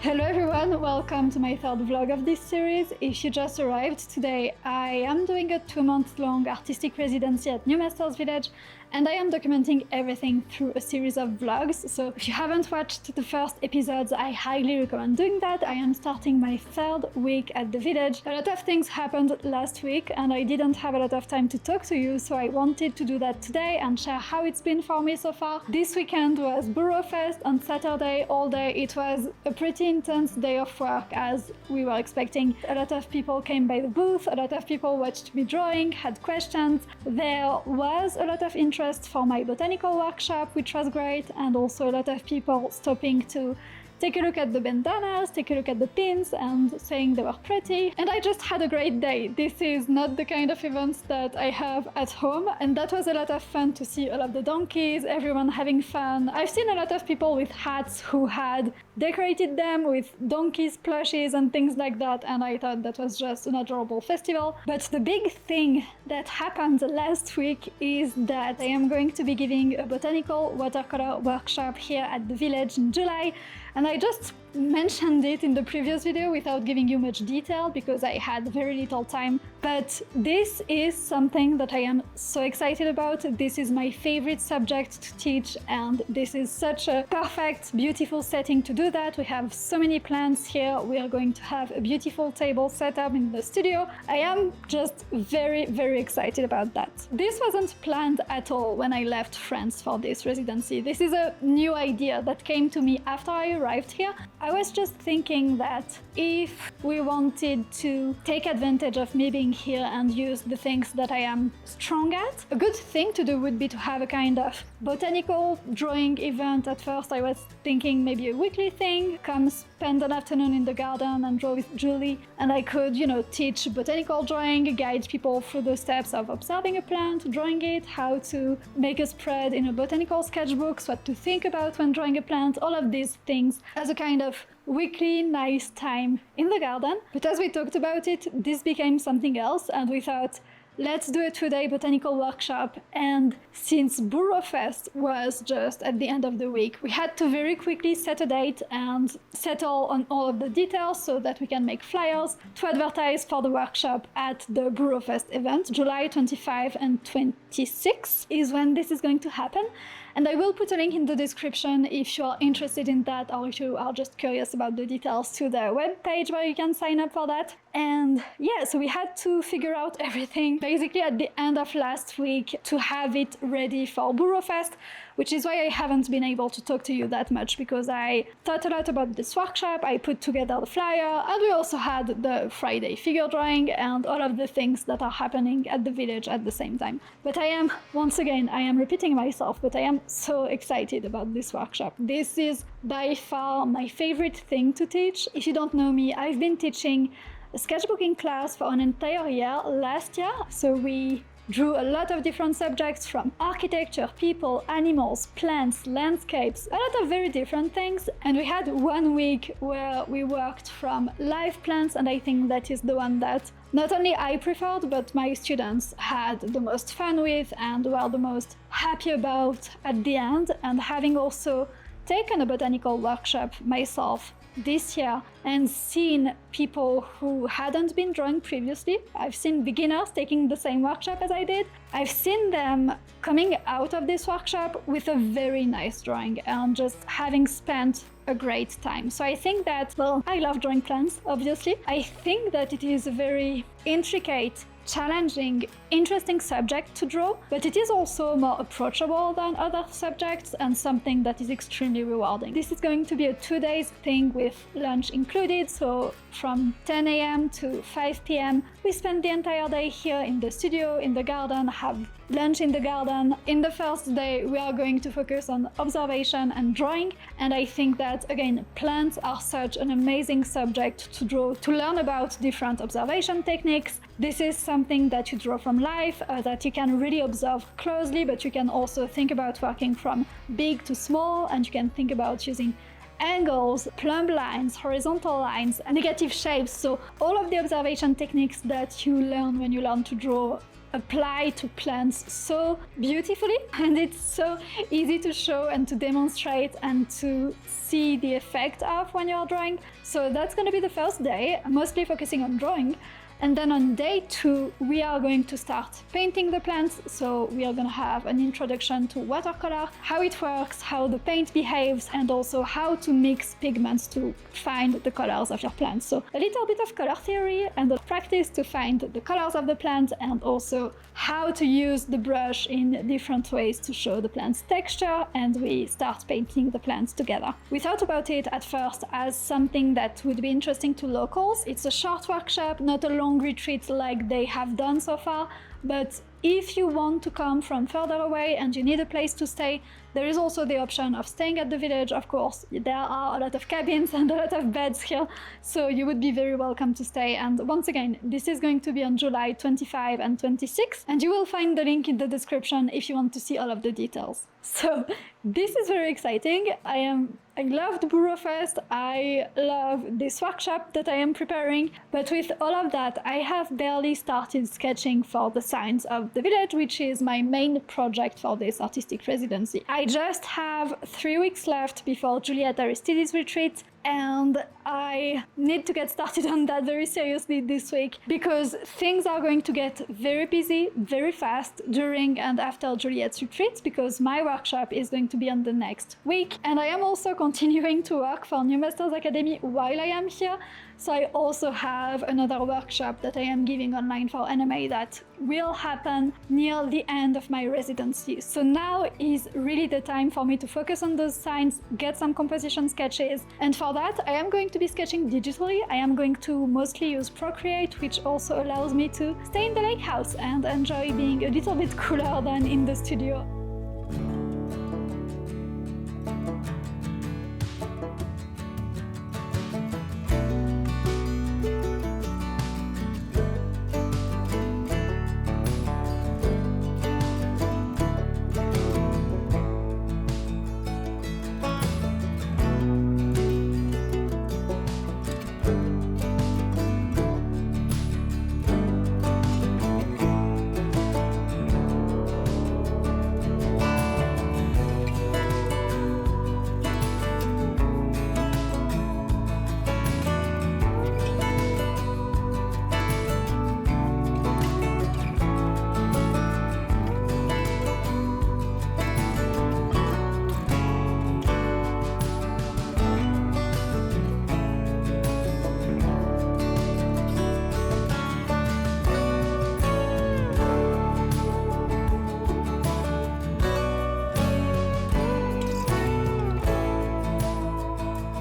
Hello everyone, welcome to my third vlog of this series. If you just arrived today, I am doing a 2-month-long artistic residency at New Masters Village, and I am documenting everything through a series of vlogs. So if you haven't watched the first episodes, I highly recommend doing that. I am starting my third week at the village. A lot of things happened last week and I didn't have a lot of time to talk to you, so I wanted to do that today and share how it's been for me so far. This weekend was Burrowfest on Saturday all day. It was a pretty intense day of work as we were expecting. A lot of people came by the booth, a lot of people watched me drawing, had questions. There was a lot of interest for my botanical workshop, which was great, and also a lot of people stopping to take a look at the bandanas, take a look at the pins, and saying they were pretty. And I just had a great day. This is not the kind of events that I have at home, and that was a lot of fun to see all of the donkeys, everyone having fun. I've seen a lot of people with hats who had decorated them with donkeys, plushies, and things like that, and I thought that was just an adorable festival. But the big thing that happened last week is that I am going to be giving a botanical watercolor workshop here at the village in July. And I just mentioned it in the previous video without giving you much detail because I had very little time. But this is something that I am so excited about. This is my favorite subject to teach, and this is such a perfect, beautiful setting to do that. We have so many plants here. We are going to have a beautiful table set up in the studio. I am just very, very excited about that. This wasn't planned at all when I left France for this residency. This is a new idea that came to me after I arrived here. I was just thinking that if we wanted to take advantage of me being here and use the things that I am strong at, a good thing to do would be to have a kind of botanical drawing event. At first I was thinking maybe a weekly thing, come spend an afternoon in the garden and draw with Julie, and I could, teach botanical drawing, guide people through the steps of observing a plant, drawing it, how to make a spread in a botanical sketchbook, what to think about when drawing a plant, all of these things as a kind of weekly nice time in the garden. But as we talked about it, this became something else, and we thought, let's do a 2-day botanical workshop. And since Burrowfest was just at the end of the week, we had to very quickly set a date and settle on all of the details so that we can make flyers to advertise for the workshop at the Burrowfest event. July 25 and 26 is when this is going to happen. And I will put a link in the description if you are interested in that, or if you are just curious about the details, to the webpage where you can sign up for that. And yeah, so we had to figure out everything basically at the end of last week to have it ready for Burrowfest, which is why I haven't been able to talk to you that much, because I thought a lot about this workshop, I put together the flyer, and we also had the Friday figure drawing and all of the things that are happening at the village at the same time. But I am, once again, I am repeating myself, but I am so excited about this workshop. This is by far my favorite thing to teach. If you don't know me, I've been teaching a sketchbooking class for an entire year last year, so we drew a lot of different subjects from architecture, people, animals, plants, landscapes, a lot of very different things. And we had 1 week where we worked from live plants, and I think that is the one that not only I preferred, but my students had the most fun with and were the most happy about at the end. And having also taken a botanical workshop myself this year and seen people who hadn't been drawing previously. I've seen beginners taking the same workshop as I did. I've seen them coming out of this workshop with a very nice drawing and just having spent a great time. So I think that, well, I love drawing plants, obviously. I think that it is a very intricate, challenging, interesting subject to draw, but it is also more approachable than other subjects and something that is extremely rewarding. This is going to be a 2-day thing with lunch included, so from 10 a.m. to 5 p.m. we spend the entire day here in the studio, in the garden, have lunch in the garden. In the first day we are going to focus on observation and drawing, and I think that, again, plants are such an amazing subject to draw, to learn about different observation techniques. This is something that you draw from life, that you can really observe closely, but you can also think about working from big to small, and you can think about using angles, plumb lines, horizontal lines, negative shapes. So all of the observation techniques that you learn when you learn to draw apply to plants so beautifully, and it's so easy to show and to demonstrate and to see the effect of when you're drawing. So that's going to be the first day, mostly focusing on drawing. And then on day 2, we are going to start painting the plants. So we are going to have an introduction to watercolor, how it works, how the paint behaves, and also how to mix pigments to find the colors of your plants. So a little bit of color theory and a practice to find the colors of the plant, and also how to use the brush in different ways to show the plant's texture, and we start painting the plants together. We thought about it at first as something that would be interesting to locals. It's a short workshop, not a long retreat like they have done so far, but if you want to come from further away and you need a place to stay, there is also the option of staying at the village. Of course, there are a lot of cabins and a lot of beds here, so you would be very welcome to stay. And once again, this is going to be on July 25 and 26, and you will find the link in the description if you want to see all of the details. So this is very exciting. I loved Burrowfest. I love this workshop that I am preparing, but with all of that, I have barely started sketching for the signs of the village, which is my main project for this artistic residency. I just have 3 weeks left before Juliet Aristides' retreat, and I need to get started on that very seriously this week, because things are going to get very busy very fast during and after Juliet's retreat, because my workshop is going to be on the next week, and I am also continuing to work for New Masters Academy while I am here. So I also have another workshop that I am giving online for NMA that will happen near the end of my residency. So now is really the time for me to focus on those signs, get some composition sketches, and for that I am going to be sketching digitally. I am going to mostly use Procreate, which also allows me to stay in the lake house and enjoy being a little bit cooler than in the studio.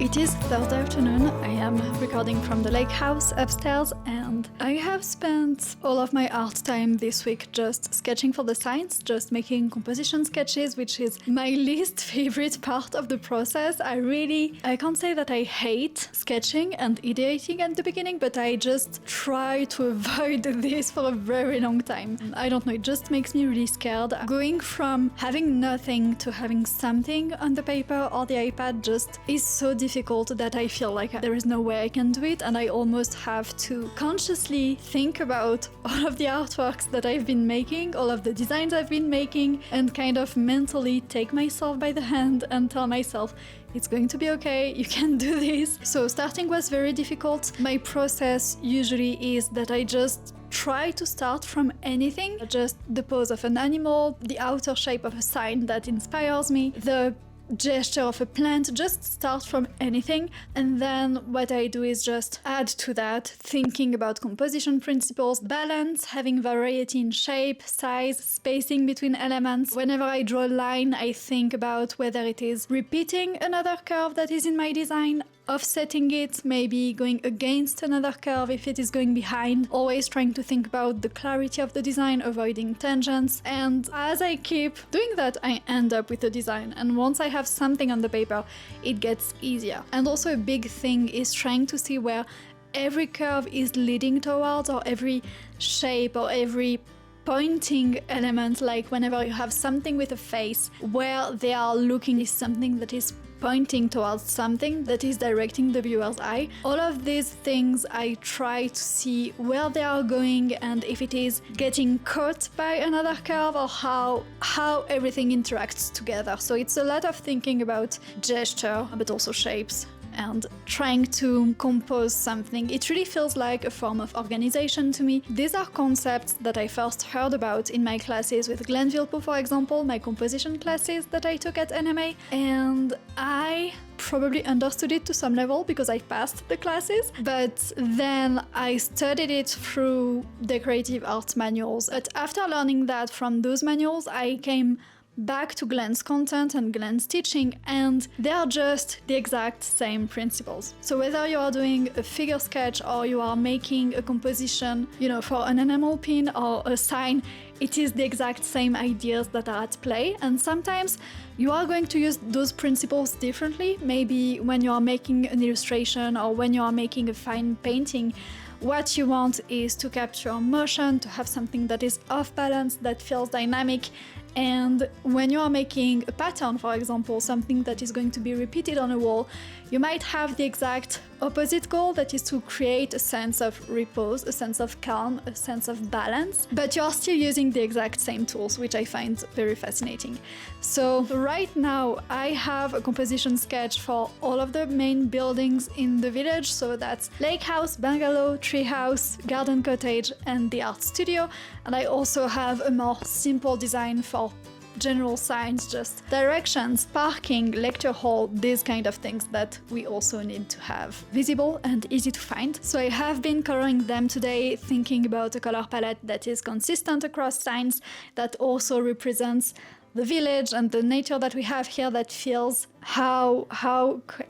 It is Thursday afternoon. I am recording from the lake house upstairs, and I have spent all of my art time this week just sketching for the signs, just making composition sketches, which is my least favorite part of the process. I can't say that I hate sketching and ideating at the beginning, but I just try to avoid this for a very long time. I don't know, it just makes me really scared. Going from having nothing to having something on the paper or the iPad just is so difficult that I feel like there is no way I can do it, and I almost have to consciously think about all of the artworks that I've been making, all of the designs I've been making, and kind of mentally take myself by the hand and tell myself, it's going to be okay, you can do this. So starting was very difficult. My process usually is that I just try to start from anything, just the pose of an animal, the outer shape of a sign that inspires me, the gesture of a plant, just start from anything, and then what I do is just add to that, thinking about composition principles, balance, having variety in shape, size, spacing between elements. Whenever I draw a line, I think about whether it is repeating another curve that is in my design, offsetting it, maybe going against another curve if it is going behind, always trying to think about the clarity of the design, avoiding tangents. And as I keep doing that, I end up with a design, and once I have something on the paper, it gets easier. And also a big thing is trying to see where every curve is leading towards, or every shape or every pointing element, like whenever you have something with a face, where they are looking is something that is pointing towards something that is directing the viewer's eye. All of these things I try to see where they are going and if it is getting caught by another curve or how everything interacts together. So it's a lot of thinking about gesture, but also shapes, and trying to compose something. It really feels like a form of organization to me. These are concepts that I first heard about in my classes with Glenn Vilpo, for example, my composition classes that I took at NMA, and I probably understood it to some level because I passed the classes, but then I studied it through decorative art manuals. But after learning that from those manuals, I came back to Glenn's content and Glenn's teaching, and they are just the exact same principles. So whether you are doing a figure sketch or you are making a composition, for an enamel pin or a sign, it is the exact same ideas that are at play, and sometimes you are going to use those principles differently. Maybe when you are making an illustration or when you are making a fine painting, what you want is to capture motion, to have something that is off balance, that feels dynamic. And when you are making a pattern, for example, something that is going to be repeated on a wall, you might have the exact opposite goal, that is to create a sense of repose, a sense of calm, a sense of balance, but you are still using the exact same tools, which I find very fascinating. So right now I have a composition sketch for all of the main buildings in the village, so that's lake house, bungalow, tree house, garden cottage, and the art studio. And I also have a more simple design for general signs, just directions, parking, lecture hall, these kind of things that we also need to have visible and easy to find. So I have been coloring them today, thinking about a color palette that is consistent across signs, that also represents the village and the nature that we have here, that feels how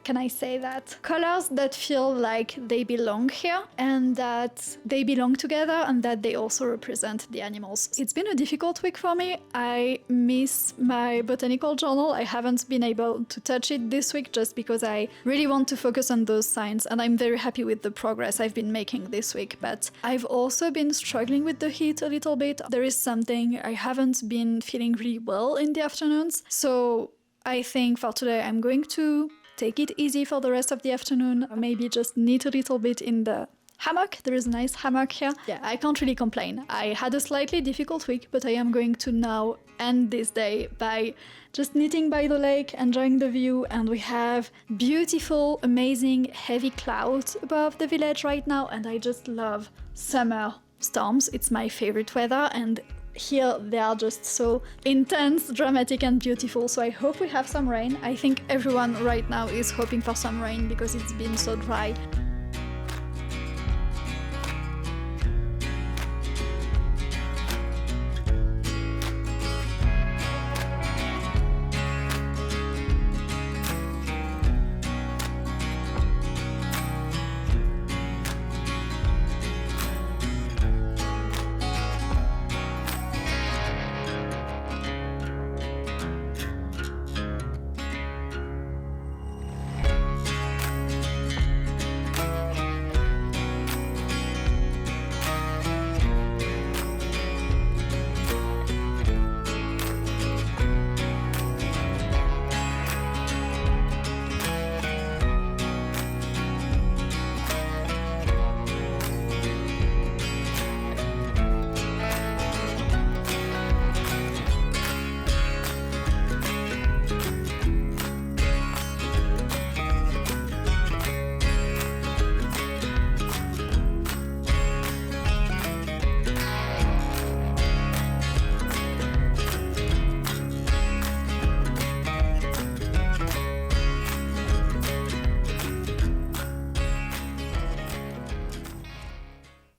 can I say that? Colors that feel like they belong here and that they belong together and that they also represent the animals. It's been a difficult week for me. I miss my botanical journal. I haven't been able to touch it this week just because I really want to focus on those signs, and I'm very happy with the progress I've been making this week. But I've also been struggling with the heat a little bit. There is something, I haven't been feeling really well in the afternoons. So I think for today I'm going to take it easy for the rest of the afternoon, maybe just knit a little bit in the hammock. There is a nice hammock here. Yeah, I can't really complain. I had a slightly difficult week, but I am going to now end this day by just knitting by the lake, enjoying the view, and we have beautiful, amazing, heavy clouds above the village right now, and I just love summer storms. It's my favorite weather, and here they are just so intense, dramatic and beautiful, so I hope we have some rain. I think everyone right now is hoping for some rain because it's been so dry.